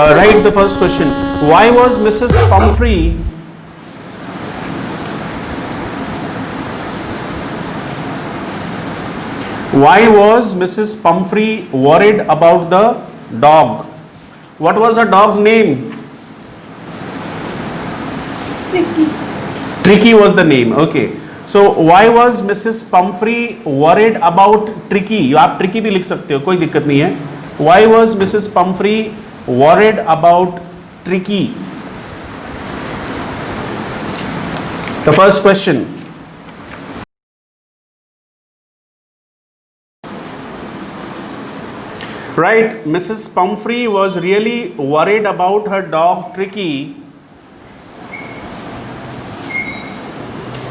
Write the first question. Why was Mrs. Pumphrey Why was Mrs. Pumphrey worried about the dog? What was her dog's name? Tricky. Tricky was the name. Okay. So why was Mrs. Pumphrey worried about Tricky? आप Tricky भी लिख सकते हो, कोई दिक्कत नहीं है. Why was Mrs. Pumphrey worried about Tricky? The first question. Right, Mrs. Pumphrey was really worried about her dog Tricky.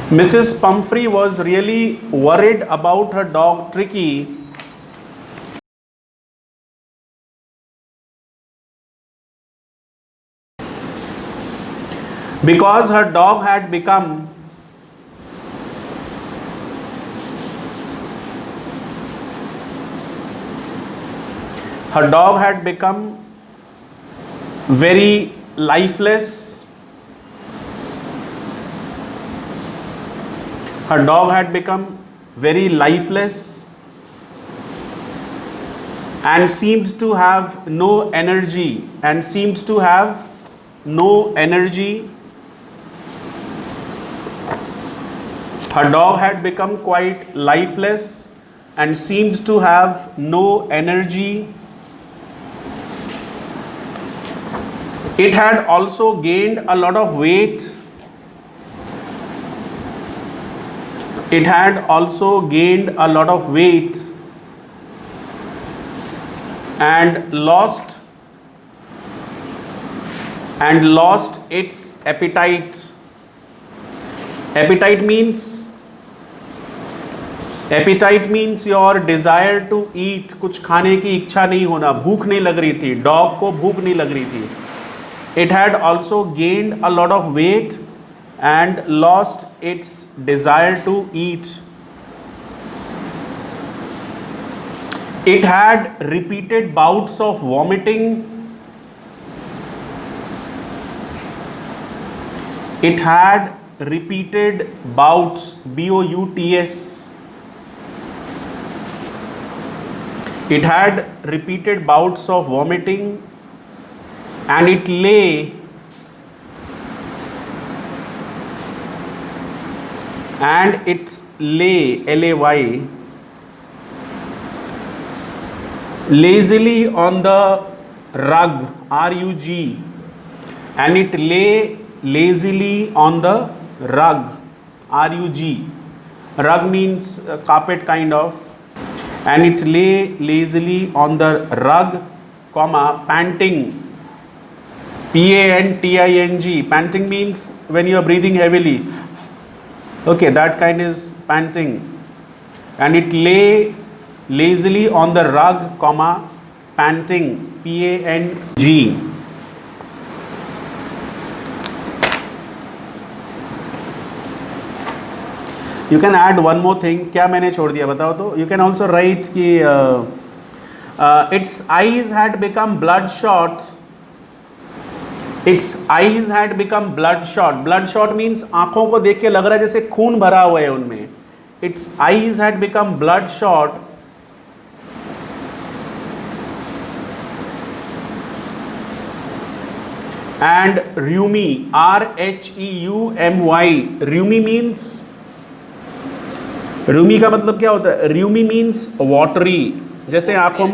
Mrs. Pumphrey was really worried about her dog Tricky because her dog had become very lifeless. Her dog had become very lifeless and seemed to have no energy. Her dog had become quite lifeless and seemed to have no energy. It had also gained a lot of weight. And lost its appetite. Appetite means your desire to eat. कुछ खाने की इच्छा नहीं होना, भूख नहीं लग रही थी, डॉग को भूख नहीं लग रही थी. It had also gained a lot of weight and lost its desire to eat. It had repeated bouts of vomiting. It had repeated bouts, B-O-U-T-S. It had repeated bouts of vomiting, and it lay L-A-Y, lazily on the rug, R-U-G, and it lay lazily on the rug, R-U-G. Rug means carpet kind of, and it lay lazily on the rug, comma, panting, P-A-N-T-I-N-G. Panting means when you are breathing heavily. Okay, that kind is panting. And it lay lazily on the rug, comma, panting, P-A-N-G. You can add one more thing. क्या मैंने छोड़ दिया बताओ तो. You can also write कि its eyes had become bloodshot. Bloodshot means आंखों को देख के लग रहा है जैसे खून भरा हुआ है उनमें. Its eyes had become bloodshot and rheumy, R-H-E-U-M-Y. Rheumy का मतलब क्या होता है? Rheumy means watery. जैसे आंखों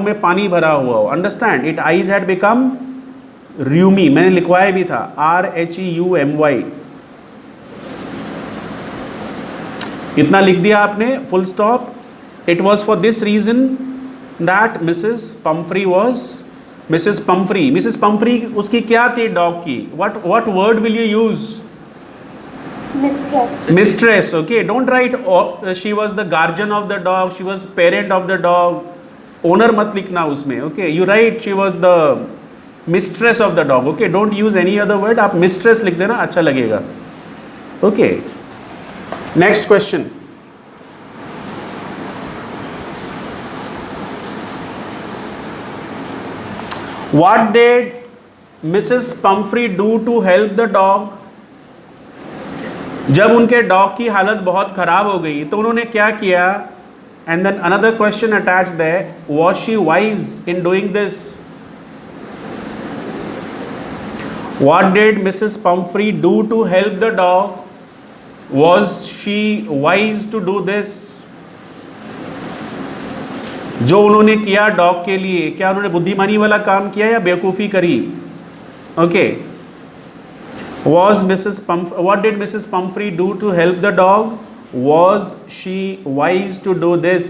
में पानी भरा हुआ हो. Understand? Its eyes had become rheumy. मैंने लिखवाया भी था, R-H-E-U-M-Y. इतना लिख दिया आपने, full stop. It was for this reason that Mrs. Pumphrey उसकी क्या थी डॉग की? What word will you use? Mistress. Okay, don't write she was the guardian of the dog, she was parent of the dog. Owner मत लिखना उसमें. Okay, you write she was the mistress of the dog. Okay, don't use any other word. आप mistress लिख देना, अच्छा लगेगा. Okay, next question. What did Mrs. Pumphrey do to help the dog? जब उनके डॉग की हालत बहुत खराब हो गई तो उन्होंने क्या किया? And then another question attached there, was she wise in doing this? What did Mrs. Pumphrey do to help the dog? Was she wise to do this? जो उन्होंने किया डॉग के लिए, क्या उन्होंने बुद्धिमानी वाला काम किया या बेवकूफ़ी करी? Okay, what did Mrs. Pumphrey do to help the dog? Was she wise to do this?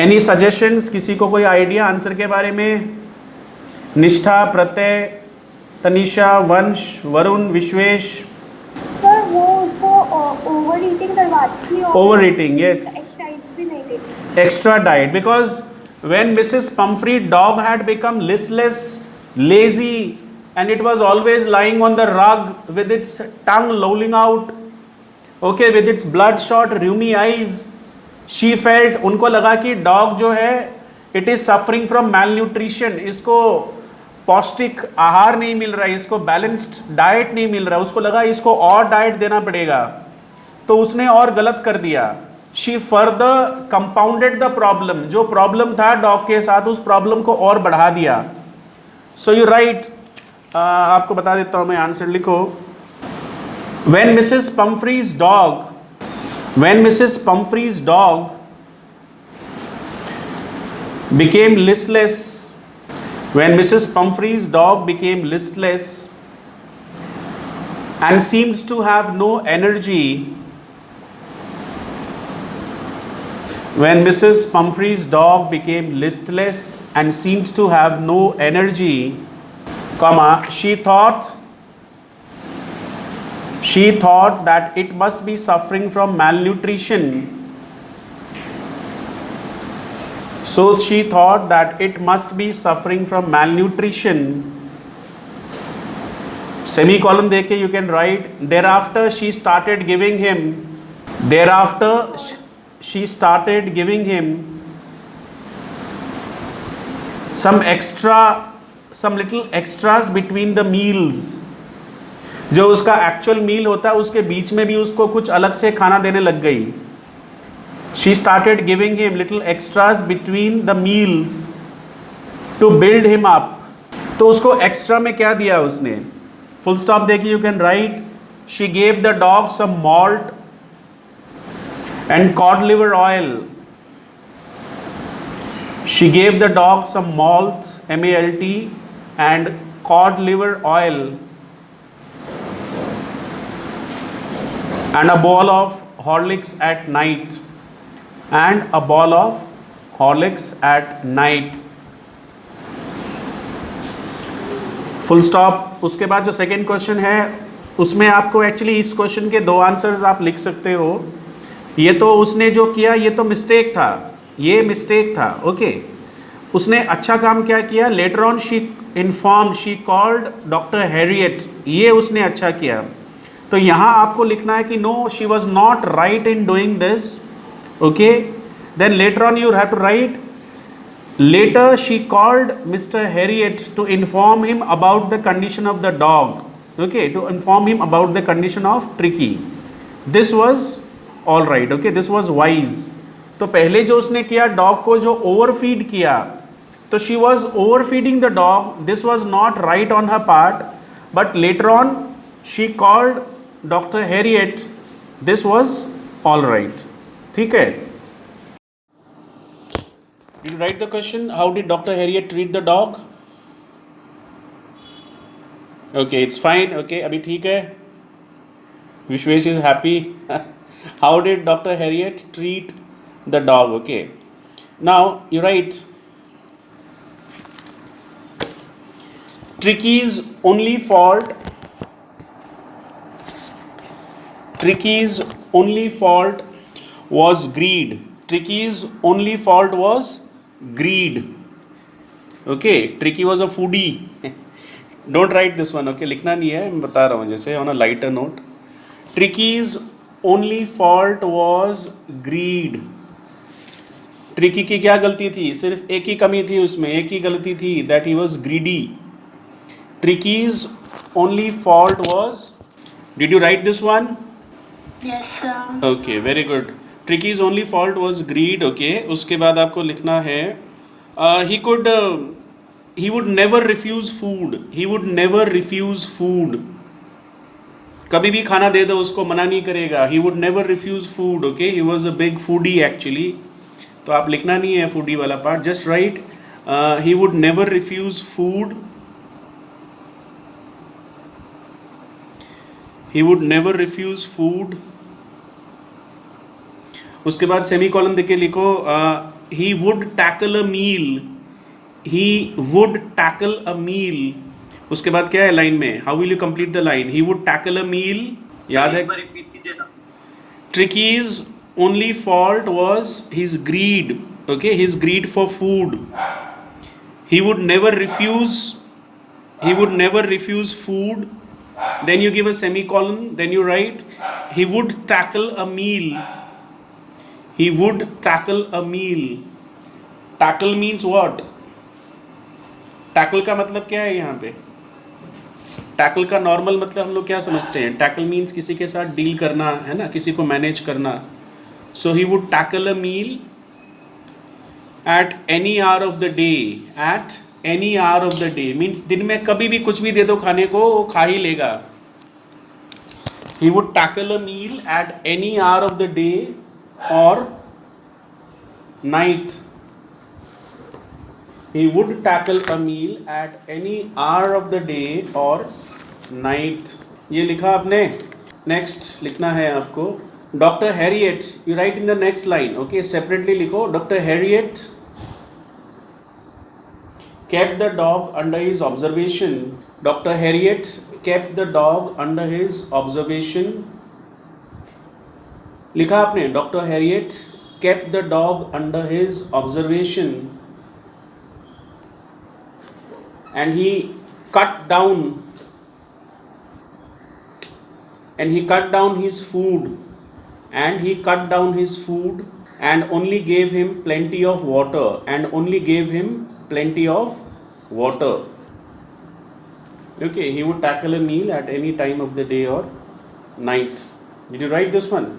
Any suggestions? किसी को कोई आइडिया आंसर के बारे में? निष्ठा, प्रत्यय, तनिषा, वंश, वरुण, विश्वेश। सर वो उसको ओवर ईटिंग करवाती थी। ओवर ईटिंग, यस, एक्सरसाइज भी नहीं देती। extra diet, because when Mrs. Pumphrey dog had become listless, lazy, and it was always lying on the rug with its tongue lolling out, okay, with its bloodshot rheumy eyes, she felt, उनको लगा कि dog जो है it is suffering from malnutrition, इसको पौष्टिक आहार नहीं मिल रहा है, इसको बैलेंस्ड डाइट नहीं मिल रहा, उसको लगा इसको और डाइट देना पड़ेगा, तो उसने और गलत कर दिया। She further compounded the problem, जो प्रॉब्लम था डॉग के साथ उस प्रॉब्लम को और बढ़ा दिया। सो यू राइट, आपको बता देता हूं मैं, आंसर लिखो। When Mrs Pumphrey's dog became listless, when Mrs. Pumphrey's dog became listless and seemed to have no energy, when Mrs. Pumphrey's dog became listless and seemed to have no energy, comma, she thought that it must be suffering from malnutrition. So she thought that it must be suffering from malnutrition. Semicolon देके you can write, thereafter she started giving him some little extras between the meals. जो उसका actual मील होता है उसके बीच में भी उसको कुछ अलग से खाना देने लग गई। She started giving him little extras between the meals to build him up. तो उसको एक्स्ट्रा में क्या दिया उसने? फुल स्टॉप देखिए, you can write, she gave the dog some malt and cod liver oil. She gave the dog some malt, M-A-L-T, and cod liver oil and a bowl of Horlicks at night. Full stop. उसके बाद जो second question है उसमें आपको actually इस question के दो answers आप लिख सकते हो। ये तो उसने जो किया ये तो मिस्टेक था, ये मिस्टेक था, ओके। उसने अच्छा काम क्या किया? Later on she called doctor Harriet, ये उसने अच्छा किया। तो यहाँ आपको लिखना है कि no, she was not right in doing this, okay. Then later on you have to write, later she called Mr. Harriet to inform him about the condition of the dog, okay, to inform him about the condition of Tricky. This was all right, okay, this was wise. तो पहले जो उसने किया dog को जो ओवरफीड किया, तो she was overfeeding the dog, this was not right on her part, but later on she called Dr. Harriet, this was all right. ठीक है? Did you write the question? How did Dr. Harriet treat the dog? Okay, it's fine. Okay, अभी ठीक है. Vishwesh is happy. How did Dr. Harriet treat the dog? Okay. Now you write, Tricky's only fault was greed. Tricky's only fault was greed. Okay, Tricky was a foodie. Don't write this one, okay, लिखना नहीं है, मैं बता रहा हूँ जैसे on a lighter note. Tricky's only fault was greed. Tricky की क्या गलती थी? सिर्फ एक ही कमी थी उसमें, एक ही गलती थी, that he was greedy. Tricky's only fault was, did you write this one? Yes, sir. Okay, very good. Tricky's only fault was greed. Okay, उसके बाद आपको लिखना है he would never refuse food. He would never refuse food. कभी भी खाना दे दो उसको मना नहीं करेगा. He would never refuse food. Okay, he was a big foodie actually. तो आप लिखना नहीं है foodie वाला part. Just write he would never refuse food. He would never refuse food. उसके बाद सेमी कॉलन देके लिखो he would tackle a meal. He would tackle a meal. उसके बाद क्या है लाइन में? How will you complete the line? He would tackle a meal. याद है? रिपीट कीजिए ना. Tricky's only fault was his greed. Okay, his greed for food. He would never refuse. He would never refuse food. Then you give a semicolon. Then you write he would tackle a meal. He would tackle a meal. Tackle means what? Tackle का मतलब क्या है यहाँ पे? Tackle का normal मतलब हम लोग क्या समझते हैं? टैकल मीन्स किसी के साथ डील करना, है ना, किसी को मैनेज करना. So he would tackle a meal at any hour of the day. At any hour of the day means दिन में कभी भी कुछ भी दे दो खाने को, वो खा ही लेगा. He would tackle a meal at any hour of the day or night. He would tackle a meal at any hour of the day or night. ये लिखा आपने. नेक्स्ट लिखना है आपको doctor Herriot. You write in the next line. Okay, separately लिखो. Doctor Herriot kept the dog under his observation. Dr. Harriet kept the dog under his observation. लिखा आपने. Doctor Herriot kept the dog under his observation. And he cut down his food, and he cut down his food and only gave him plenty of water, and only gave him plenty of water. Okay, he would tackle a meal at any time of the day or night. Did you write this one?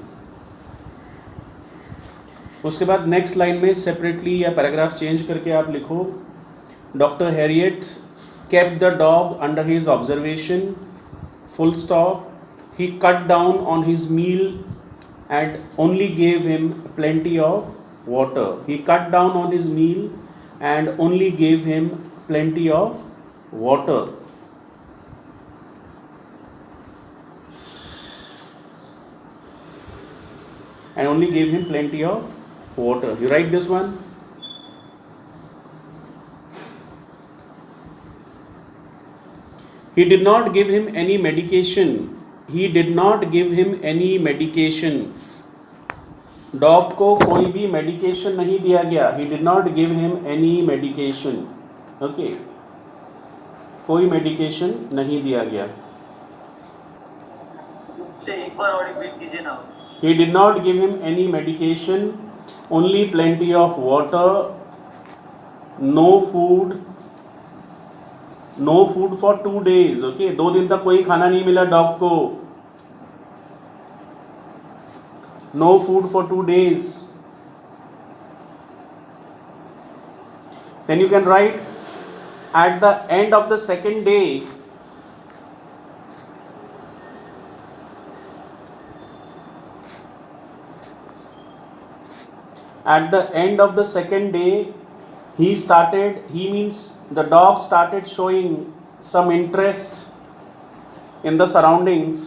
उसके बाद next line में separately या paragraph change करके आप लिखो doctor Herriot kept the dog under his observation, full stop. He cut down on his meal and only gave him plenty of water. He cut down on his meal and only gave him plenty of water. And only gave him plenty of water. You write this one? He did not give him any medication. He did not give him any medication. Dog को कोई भी medication नहीं दिया गया. He did not give him any medication. Okay. कोई medication नहीं दिया गया. से एक बार और रिपीट कीजिए ना. He did not give him any medication. Only plenty of water. No food. No food for 2 days. Okay, 2 दिन तक कोई खाना नहीं मिला डॉग को. No food for 2 days. Then you can write at the end of the second day. At the end of the second day, he means the dog started showing some interest in the surroundings.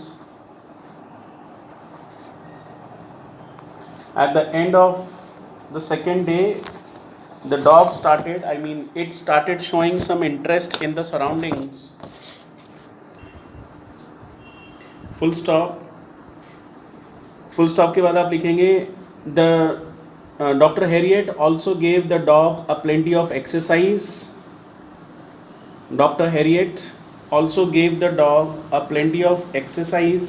At the end of the second day, the dog it started showing some interest in the surroundings. Full stop. Full stop के बाद आप लिखेंगे the Dr. Harriet also gave the dog a plenty of exercise. Dr. Harriet also gave the dog a plenty of exercise.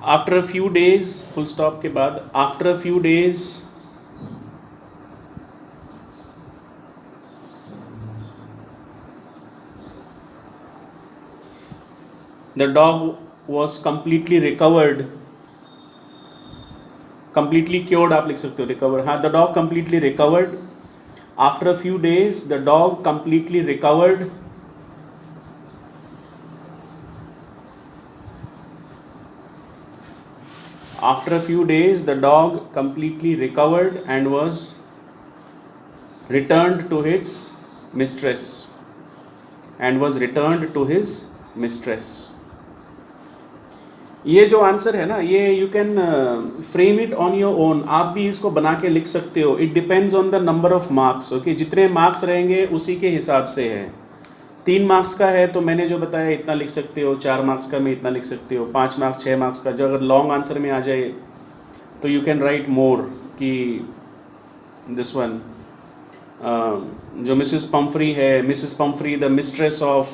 After a few days, full stop के बाद, after a few days the dog was completely recovered, completely cured आप लिख सकते हो, recover, हाँ, the dog completely recovered, after a few days the dog completely recovered, after a few days the dog completely recovered and was returned to its mistress, and was returned to his mistress. ये जो answer है ना, ये you can frame it on your own, आप भी इसको बना के लिख सकते हो. It depends on the number of marks. Okay, जितने मार्क्स रहेंगे उसी के हिसाब से है. 3 मार्क्स का है तो मैंने जो बताया इतना लिख सकते हो, 4 मार्क्स का मैं इतना लिख सकते हो, 5 मार्क्स 6 मार्क्स का जो अगर लॉन्ग आंसर में आ जाए तो यू कैन राइट मोर. कि दिस वन जो मिसेस पम्फ्री है, Mrs Pomfrey the mistress of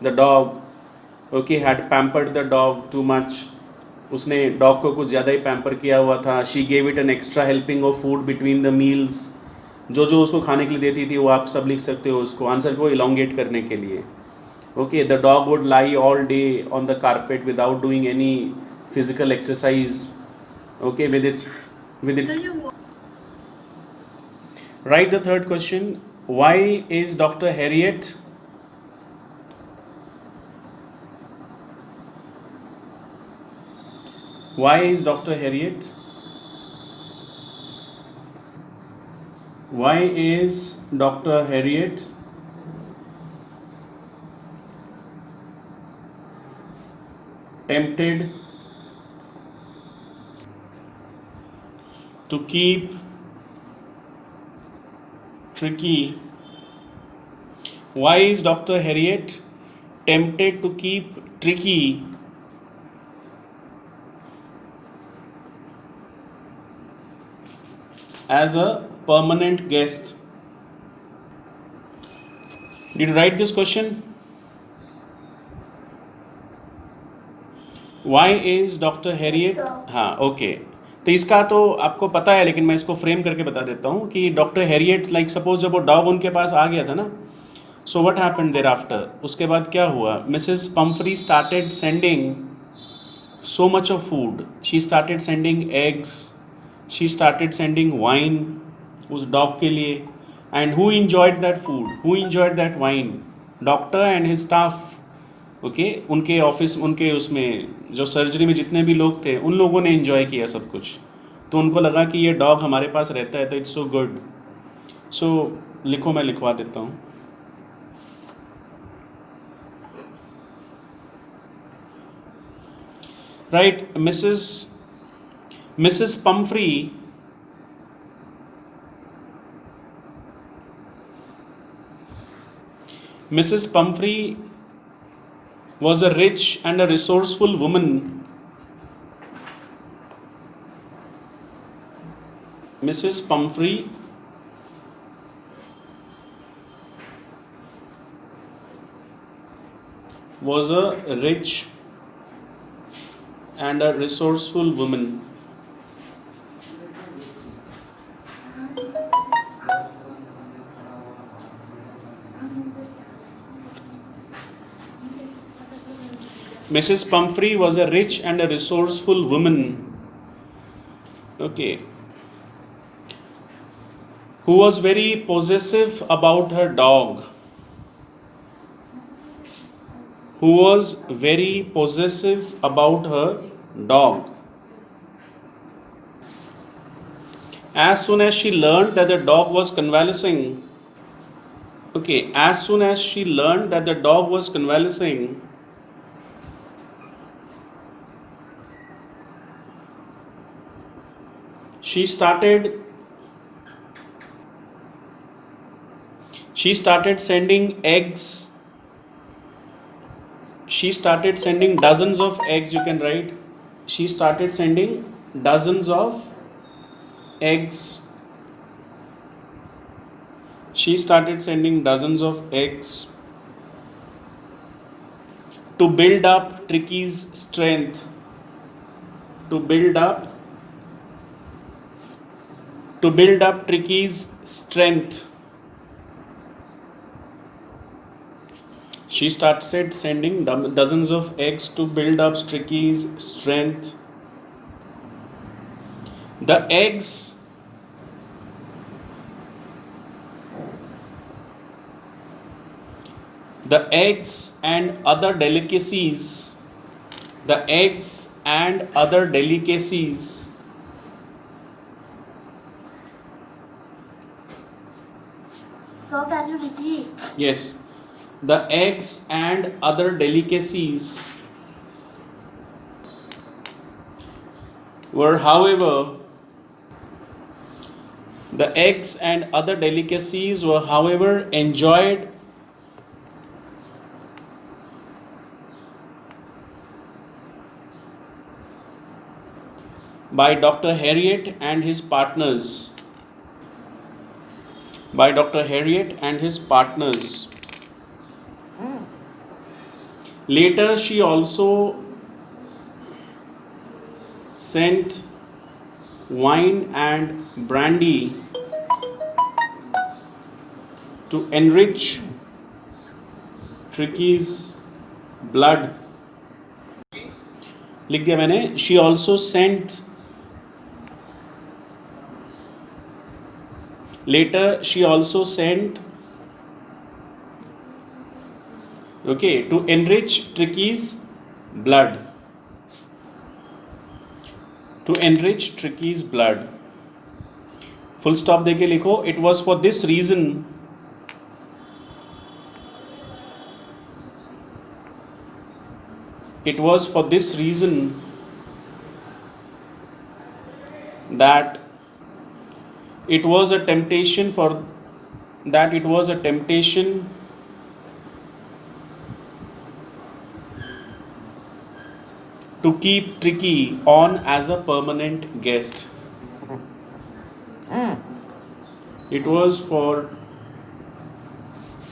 the dog, okay, had pampered the dog too much, उसने डॉग को कुछ ज़्यादा ही पैम्पर किया हुआ था. She gave it an extra helping of food between the meals, जो जो उसको खाने के लिए देती थी वो आप सब लिख सकते हो उसको, आंसर को इलोंगेट करने के लिए. Okay, the dog would lie all day on the carpet without doing any physical exercise. Okay, with its write the third question. Why is Dr. Harriet why is Dr. Harriet why is Dr. Harriet tempted to keep tricky? Why is Dr. Harriet tempted to keep Tricky as a permanent guest? Did you write this question? Why is Dr. Harriet? हाँ, okay. तो इसका तो आपको पता है, लेकिन मैं इसको फ्रेम करके बता देता हूँ कि डॉक्टर हैरियट, लाइक सपोज जब वो डॉग उनके पास आ गया था ना, so what happened there after, उसके बाद क्या हुआ, Mrs Pumphrey started sending so much of food. She started sending eggs, she started sending wine उस डॉग के लिए. And who enjoyed that food? Who enjoyed that wine? Doctor and his staff. Okay, उनके office, उनके उसमें जो surgery में जितने भी लोग थे उन लोगों ने इन्जॉय किया सब कुछ. तो उनको लगा कि ये डॉग हमारे पास रहता है तो इट्स सो गुड. सो लिखो, मैं लिखवा देता हूँ. Right, Mrs Pomfrey was a rich and a resourceful woman. Mrs. Pumphrey was a rich and a resourceful woman. Mrs. Pumphrey was a rich and a resourceful woman. Okay. Who was very possessive about her dog. Who was very possessive about her dog. As soon as she learned that the dog was convalescing, okay, as soon as she learned that the dog was convalescing, she started sending eggs. She started sending dozens of eggs, you can write. She started sending dozens of eggs. She started sending dozens of eggs to build up Tricky's strength. to build up Tricky's strength. She started sending dozens of eggs to build up Tricky's strength. The eggs and other delicacies, Sir, can you repeat? yes, the eggs and other delicacies were, however, enjoyed by Dr. Harriet and his partners. Later, she also sent wine and brandy to enrich Tricky's blood. लिख दिया मैंने. She also sent. Later, she also sent, to enrich Tricky's blood. Full stop देके लिखो. It was for this reason that it was a temptation to keep Tricky on as a permanent guest. It was for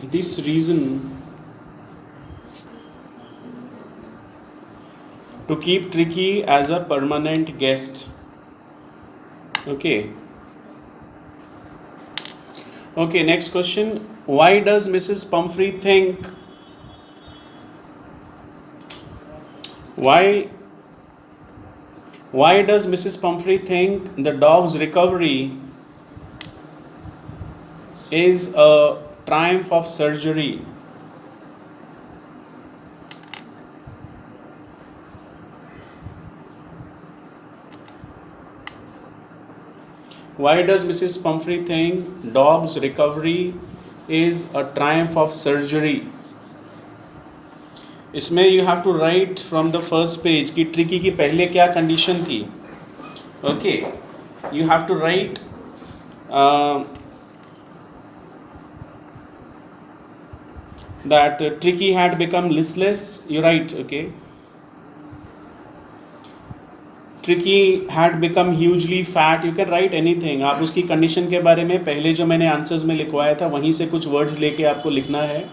this reason to keep Tricky as a permanent guest. Okay, next question. Why does Mrs. Pumphrey think the dog's recovery is a triumph of surgery? Why does Mrs. Pumphrey think dog's recovery is a triumph of surgery? इसमें you have to write from the first page कि tricky की पहले क्या condition थी. Okay, you have to write that Tricky had become listless. You write, okay. Tricky had become hugely fat. You can write anything. आप उसकी condition के बारे में पहले जो मैंने आंसर्स में लिखवाया था वहीं से कुछ वर्ड्स लेके आपको लिखना है.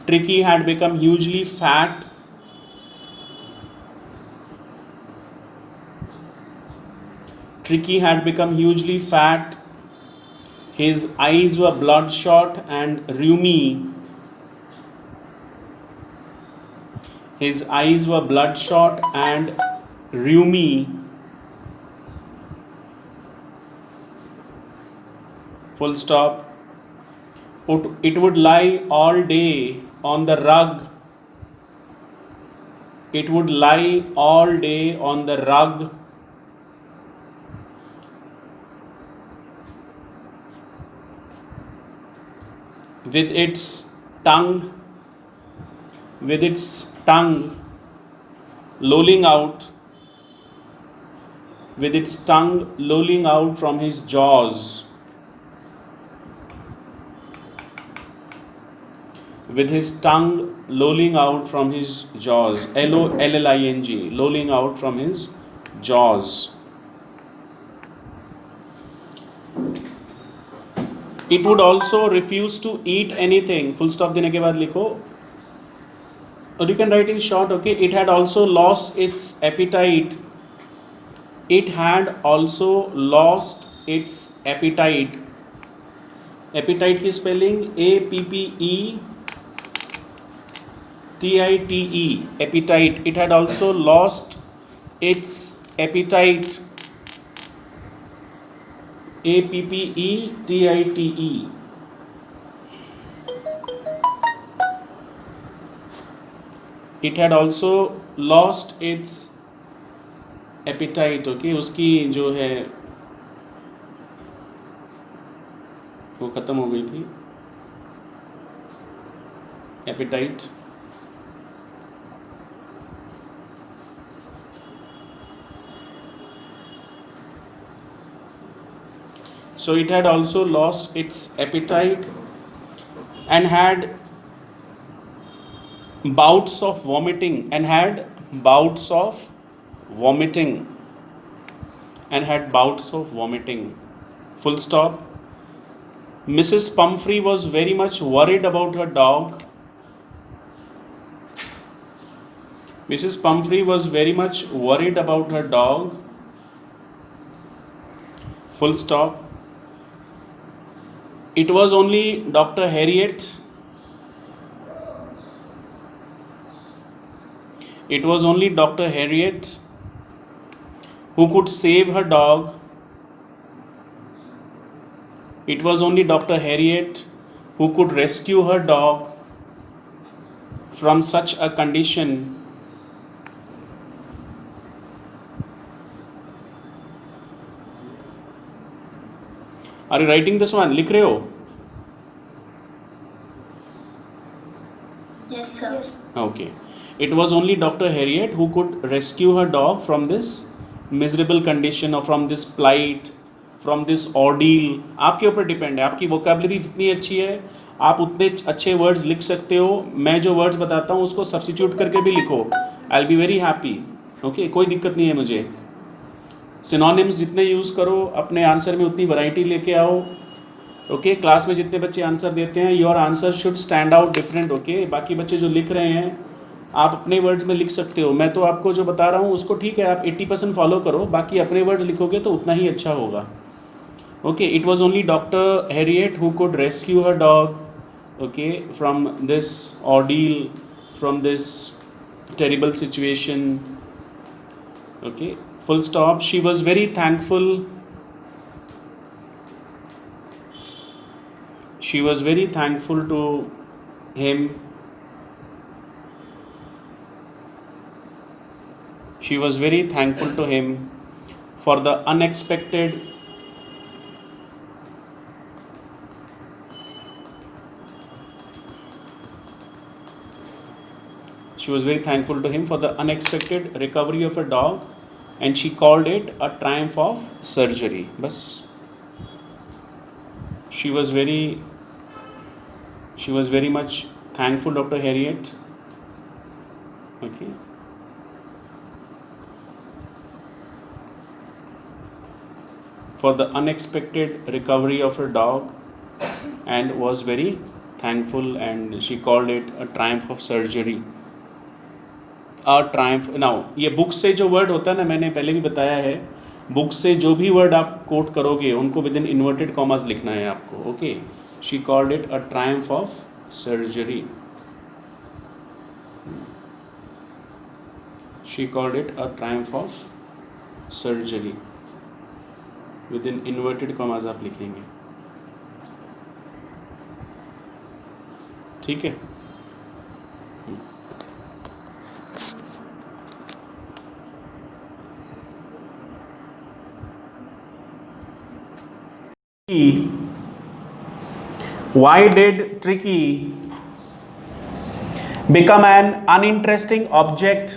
Tricky had become hugely fat. His eyes were bloodshot and rheumy. Full stop. It would lie all day on the rug. With its tongue lolling out from his jaws. With his tongue lolling out from his jaws. Lolling, lolling out from his jaws. It would also refuse to eat anything. Full stop देने के बाद लिखो. Or you can write in short, okay. It had also lost its appetite It had also lost its appetite. Appetite की spelling APPETITE. Appetite. It had also lost its appetite. APPETITE. It had also lost its appetite. Okay, उसकी जो है वो ख़त्म हो गई थी appetite. So it had also lost its appetite and had bouts of vomiting and had bouts of vomiting full stop. Mrs. Pumphrey was very much worried about her dog. Mrs. Pumphrey was very much worried about her dog, full stop. It was only Dr. Harriet. It was only Dr. Harriet who could save her dog. It was only Dr. Harriet who could rescue her dog from such a condition. Are you writing this one? लिख रहे हो? Yes, sir. Okay. It was only Dr. Harriet who could rescue her dog from this miserable condition or from this plight, from this ordeal. आपके ऊपर depend है. आपकी vocabulary जितनी अच्छी है आप उतने अच्छे वर्ड्स लिख सकते हो. मैं जो वर्ड्स बताता हूँ उसको सब्स्टिट्यूट करके भी लिखो. I will be very happy. Okay, कोई दिक्कत नहीं है मुझे. सिनोनिम्स जितने यूज़ करो अपने आंसर में उतनी वैरायटी लेके आओ. ओके, क्लास में जितने बच्चे आंसर देते हैं your answer should stand out different. Okay, बाकी बच्चे जो लिख रहे हैं आप अपने वर्ड्स में लिख सकते हो. मैं तो आपको जो बता रहा हूँ उसको ठीक है आप 80% फॉलो करो, बाकी अपने वर्ड्स लिखोगे तो उतना ही अच्छा होगा. Okay, it was only doctor Herriot who could rescue her dog, okay, from this ordeal, from this terrible situation. Okay, full stop. She was very thankful. She was very thankful to him. She was very thankful to him for the unexpected recovery of her dog, and she called it a triumph of surgery. Bas. She was very much thankful, Dr. Harriet. Okay. For the unexpected recovery of her dog, and was very thankful, and she called it a triumph of surgery. Triumph. Now ये book से जो word होता है ना, मैंने पहले भी बताया है, बुक से जो भी वर्ड आप कोट करोगे उनको विद इन इन्वर्टेड कॉमास लिखना है आपको. Okay, she called it a Triumph of surgery. She called it a Triumph of surgery. With in inverted commas आप लिखेंगे. ठीक है. Why did Tricky become an uninteresting object?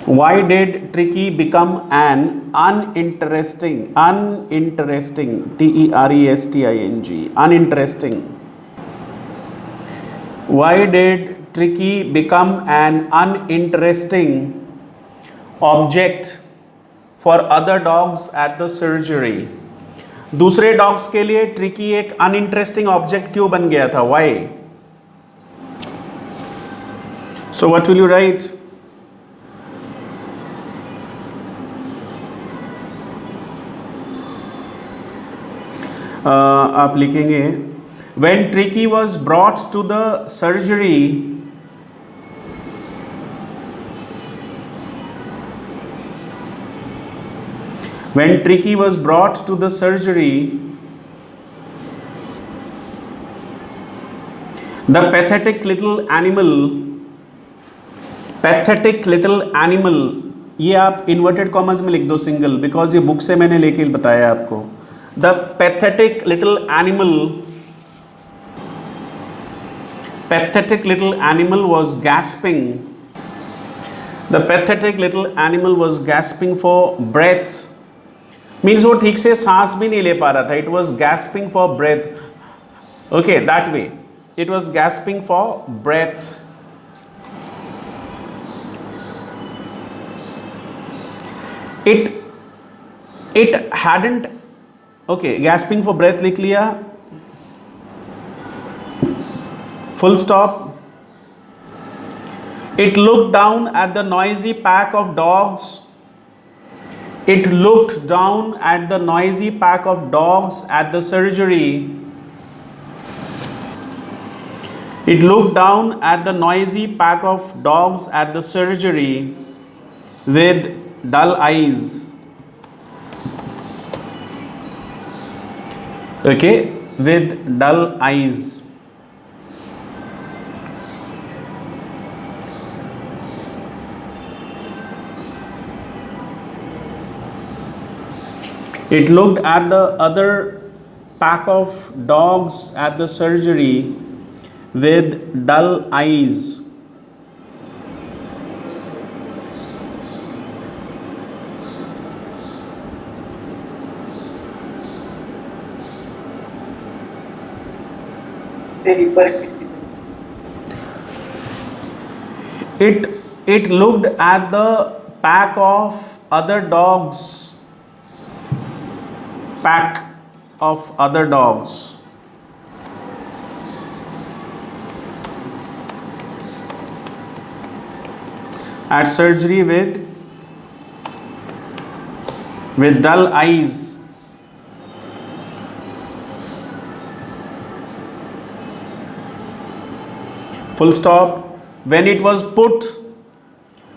Why did Tricky become an uninteresting, T-E-R-E-S-T-I-N-G, uninteresting? Why did Tricky become an uninteresting object for other dogs at the surgery? दूसरे dogs के लिए tricky एक uninteresting object क्यों बन गया था? Why? So what will you write? आप लिखेंगे when Tricky was brought to the surgery, when Tricky was brought to the surgery, the pathetic little animal, ये आप इन्वर्टेड कॉमर्स में लिख दो सिंगल, बिकॉज ये बुक से मैंने लेके बताया आपको. The pathetic little animal was gasping. The pathetic little animal was gasping for breath. Means वो ठीक से सांस भी नहीं ले पा रहा था. It was gasping for breath. Okay, that way. It was gasping for breath. It hadn't. Okay, gasping for breath लिख लिया. Full stop. It looked down at the noisy pack of dogs. It looked down at the noisy pack of dogs at the surgery. It looked down at the noisy pack of dogs at the surgery with dull eyes. Okay, with dull eyes. It looked at the other pack of dogs at the surgery with dull eyes. It looked at the pack of other dogs. Pack of other dogs. At surgery with dull eyes. Full stop. When it was put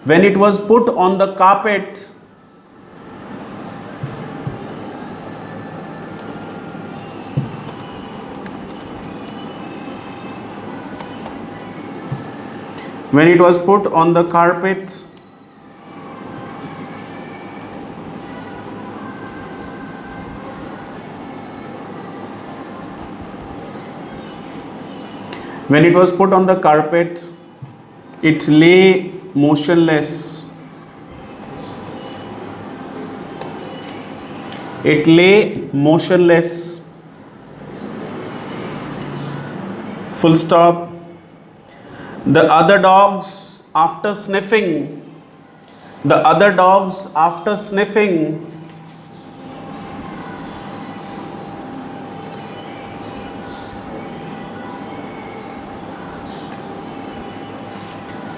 on the carpet, when it was put on the carpet, when it was put on the carpet, it lay motionless. It lay motionless. Full stop. The other dogs after sniffing, the other dogs after sniffing,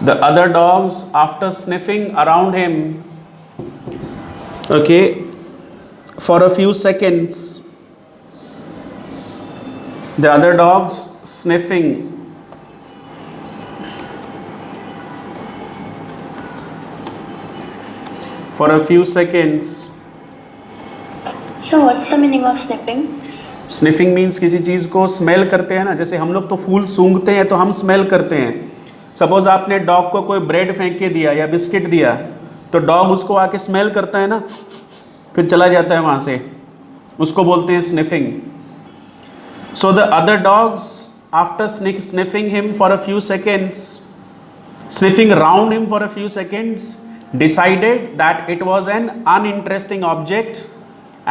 the other dogs after sniffing around him, okay, for a few seconds, the other dogs sniffing for a few seconds. So what's the meaning of sniffing? Sniffing means किसी चीज़ को smell करते हैं ना, जैसे हम लोग तो फूल सूंघते हैं तो हम स्मेल करते हैं. सपोज आपने डॉग को कोई ब्रेड फेंक के दिया या बिस्किट दिया तो डॉग उसको आके स्मेल करता है ना, फिर चला जाता है वहाँ से, उसको बोलते हैं sniffing. So the other dogs after sniffing him for a few seconds, sniffing around him for a few seconds, decided that it was an uninteresting object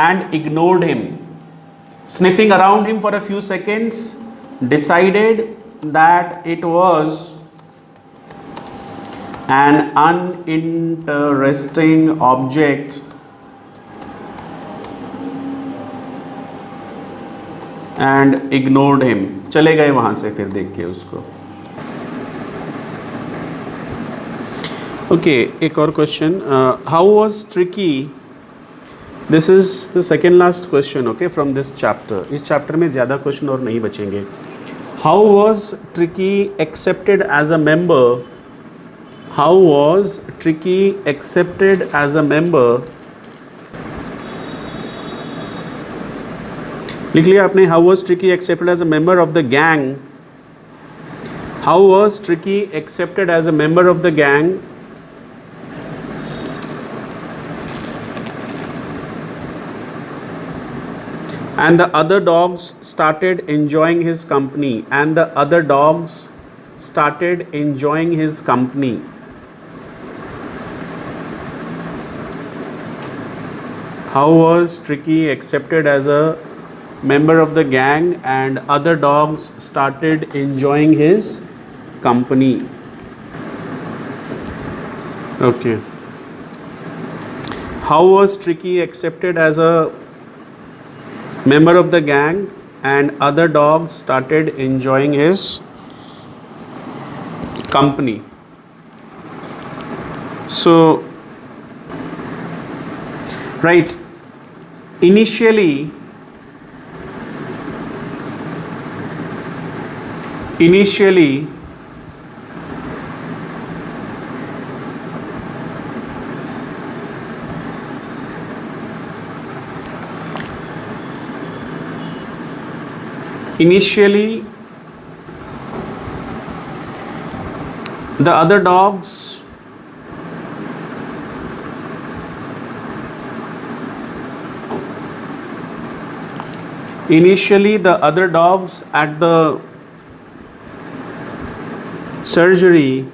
and ignored him. Sniffing around him for a few seconds, decided that it was an uninteresting object and ignored him. चले गए वहाँ से फिर देख के उसको. Okay, एक और question. How was Tricky this is the second last question okay from this chapter. इस चैप्टर में ज़्यादा क्वेश्चन और नहीं बचेंगे. How was Tricky accepted as a member? How was Tricky accepted as a member? लिख लिया आपने. How was Tricky accepted as a member of the gang? How was Tricky accepted as a member of the gang? And the other dogs started enjoying his company. And the other dogs started enjoying his company. How was Tricky accepted as a member of the gang and other dogs started enjoying his company? Okay. How was Tricky accepted as a member of the gang and other dogs started enjoying his company? So, right, initially the other dogs at the surgery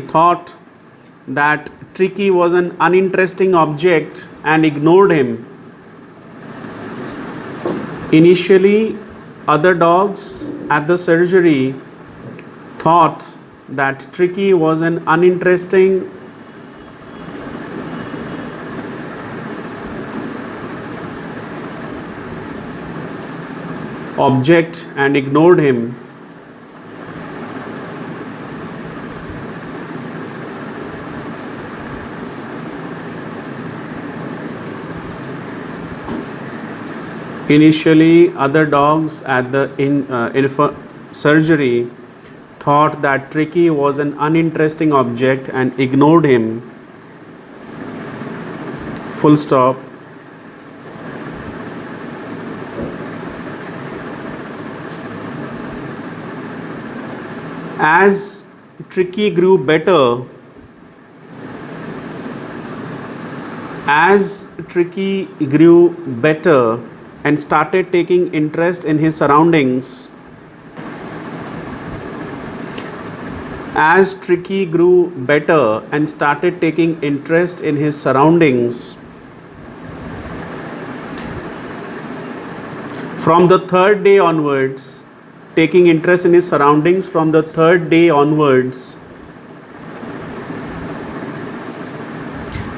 thought that Tricky was an uninteresting object and ignored him. Initially, other dogs at the surgery thought that Tricky was an uninteresting object and ignored him. Initially, other dogs at the surgery thought that Tricky was an uninteresting object and ignored him. Full stop. As Tricky grew better, and started taking interest in his surroundings. As Tricky grew better and started taking interest in his surroundings, from the third day onwards, taking interest in his surroundings from the third day onwards,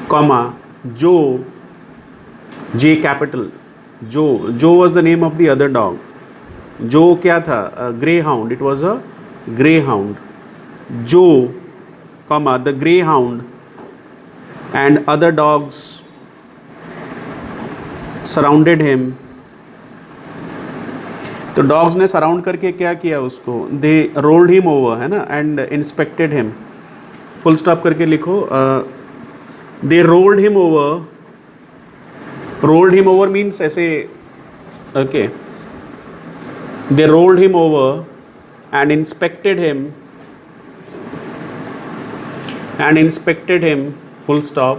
comma, Joe, J capital, Joe was the name of the other dog. Joe क्या था? A greyhound. It was a greyhound. Joe, comma, the greyhound and other dogs surrounded him. तो dogs ने surround करके क्या किया उसको? दे rolled him over, है ना, and inspected him. Full stop करके लिखो. They rolled him over. Rolled him over means ऐसे, okay. They rolled him over and inspected him. Full stop.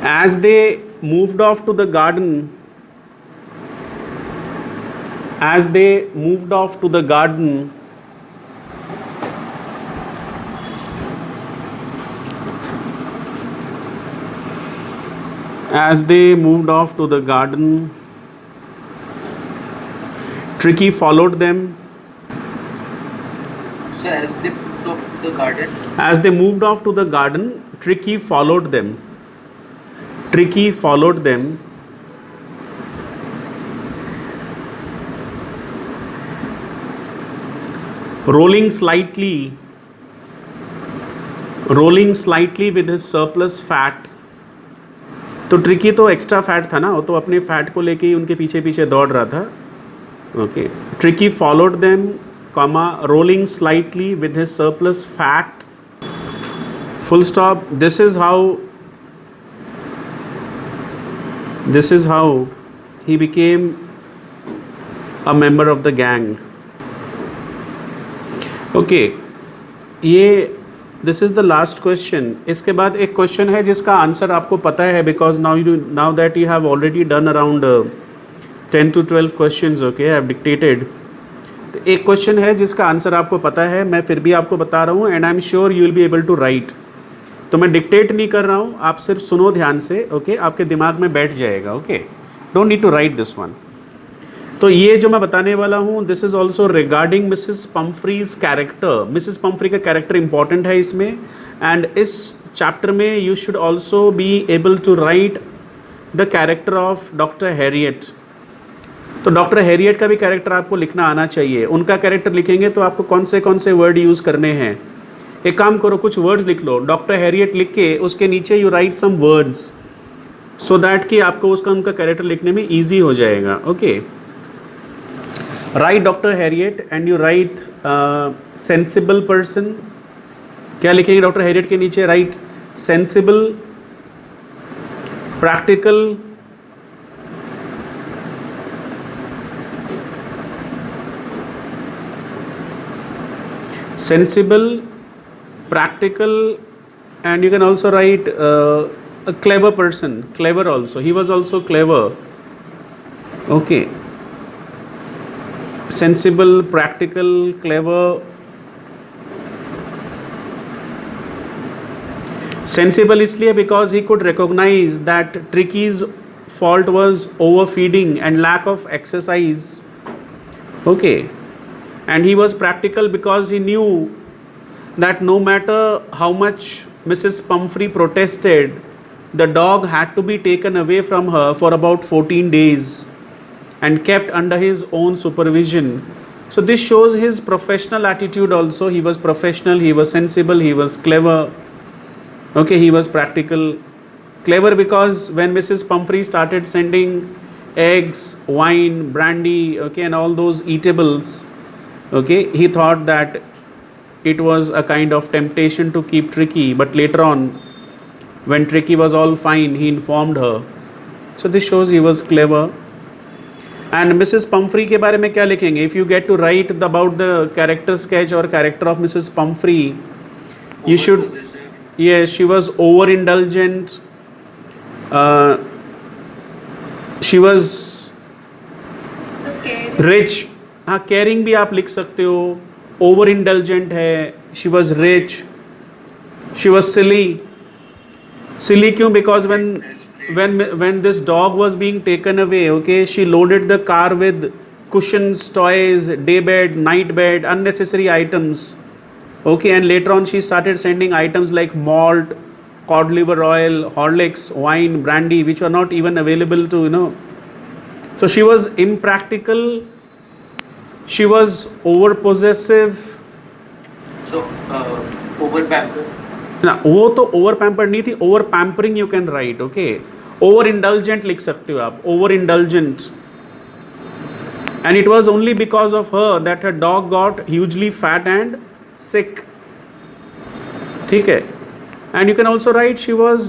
As they moved off to the garden, as they moved off to the garden, Tricky followed them. So as they moved off to the garden. As they moved off to the garden, Tricky followed them. rolling slightly with his surplus fat. तो tricky तो extra fat था ना, वो तो अपने fat को लेके ही उनके पीछे पीछे दौड़ रहा था. Okay, tricky followed them, comma, rolling slightly with his surplus fat, full stop. This is how he became a member of the gang. Okay, ये this is the last question. इसके बाद एक क्वेश्चन है जिसका आंसर आपको पता है, because now that you have already done around 10 to 12 questions. Okay, I have dictated. तो एक क्वेश्चन है जिसका आंसर आपको पता है, मैं फिर भी आपको बता रहा हूँ, and I am sure you will be able to write. तो मैं डिक्टेट नहीं कर रहा हूँ, आप सिर्फ सुनो ध्यान से. ओके, आपके दिमाग में बैठ जाएगा. Okay, don't need to write this one. तो ये जो मैं बताने वाला हूँ, this is also regarding Mrs Pumphrey's character. Mrs Pumphrey का कैरेक्टर इंपॉर्टेंट है इसमें, एंड इस चैप्टर में you should also be able to write the character of doctor Herriot. तो डॉक्टर हैरियट का भी कैरेक्टर आपको लिखना आना चाहिए. उनका कैरेक्टर लिखेंगे तो आपको कौन से वर्ड यूज़ करने हैं. एक काम करो, कुछ वर्ड्स लिख लो. डॉक्टर हैरियट लिख के उसके नीचे you write some words, so that कि आपको उनका कैरेक्टर लिखने में ईजी हो जाएगा. Okay, write doctor Herriot and you write sensible person. क्या लिखेंगे डॉक्टर हैरियट के नीचे? Write sensible, practical, practical, and you can also write a clever person, clever also. He was also clever. Okay, sensible, practical, clever. Sensible इसलिए because he could recognize that Tricky's fault was overfeeding and lack of exercise. Okay, and he was practical because he knew that no matter how much Mrs. Pumphrey protested, the dog had to be taken away from her for about 14 days and kept under his own supervision. So this shows his professional attitude also. He was professional, he was sensible, he was clever. Okay, he was practical. Clever because when Mrs. Pumphrey started sending eggs, wine, brandy, okay, and all those eatables, okay, he thought that it was a kind of temptation to keep Tricky, but later on when Tricky was all fine, he informed her. So this shows he was clever. And Mrs. Pumphrey के बारे में क्या लिखेंगे? If you get to write about the character sketch or character of Mrs. Pumphrey, you should, yes, she was overindulgent, she was rich. हाँ, caring भी आप लिख सकते हो. ओवर इंडल्जेंट है. She was rich. She was silly क्यों? Because when this dog was being taken away, okay, she loaded the car with cushions, toys, day bed, night bed, unnecessary items. Okay, and later on she started sending items like malt, cod liver oil, Horlicks, wine, brandy, which were not even available to, So she was impractical. She was over possessive. So, over pamper. ना, वो तो over pampered नहीं थी. Over pampering you can write. Okay, over indulgent लिख सकते हो आप. Over indulgent. And it was only because of her that her dog got hugely fat and sick. ठीक है. And you can also write she was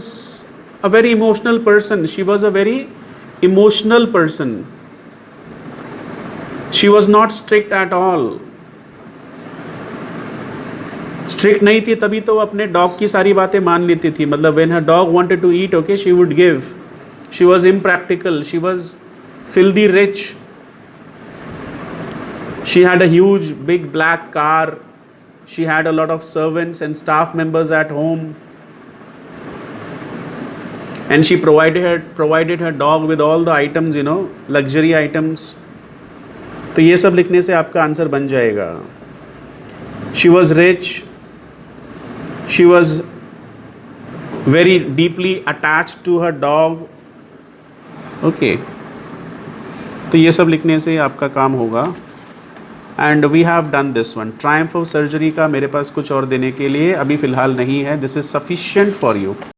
a very emotional person. She was a very emotional person. She was not strict at all. Strict नहीं थी तभी तो अपने dog की सारी बातें मान लेती थी. मतलब when her dog wanted to eat, okay, she would give. She was impractical. She was filthy rich. She had a huge big black car. She had a lot of servants and staff members at home. And she provided her dog with all the items, luxury items. तो ये सब लिखने से आपका answer बन जाएगा. She was rich. She was very deeply attached to her dog. Okay, तो ये सब लिखने से आपका काम होगा. And we have done this one. Triumph of surgery का मेरे पास कुछ और देने के लिए अभी फ़िलहाल नहीं है. This is sufficient for you.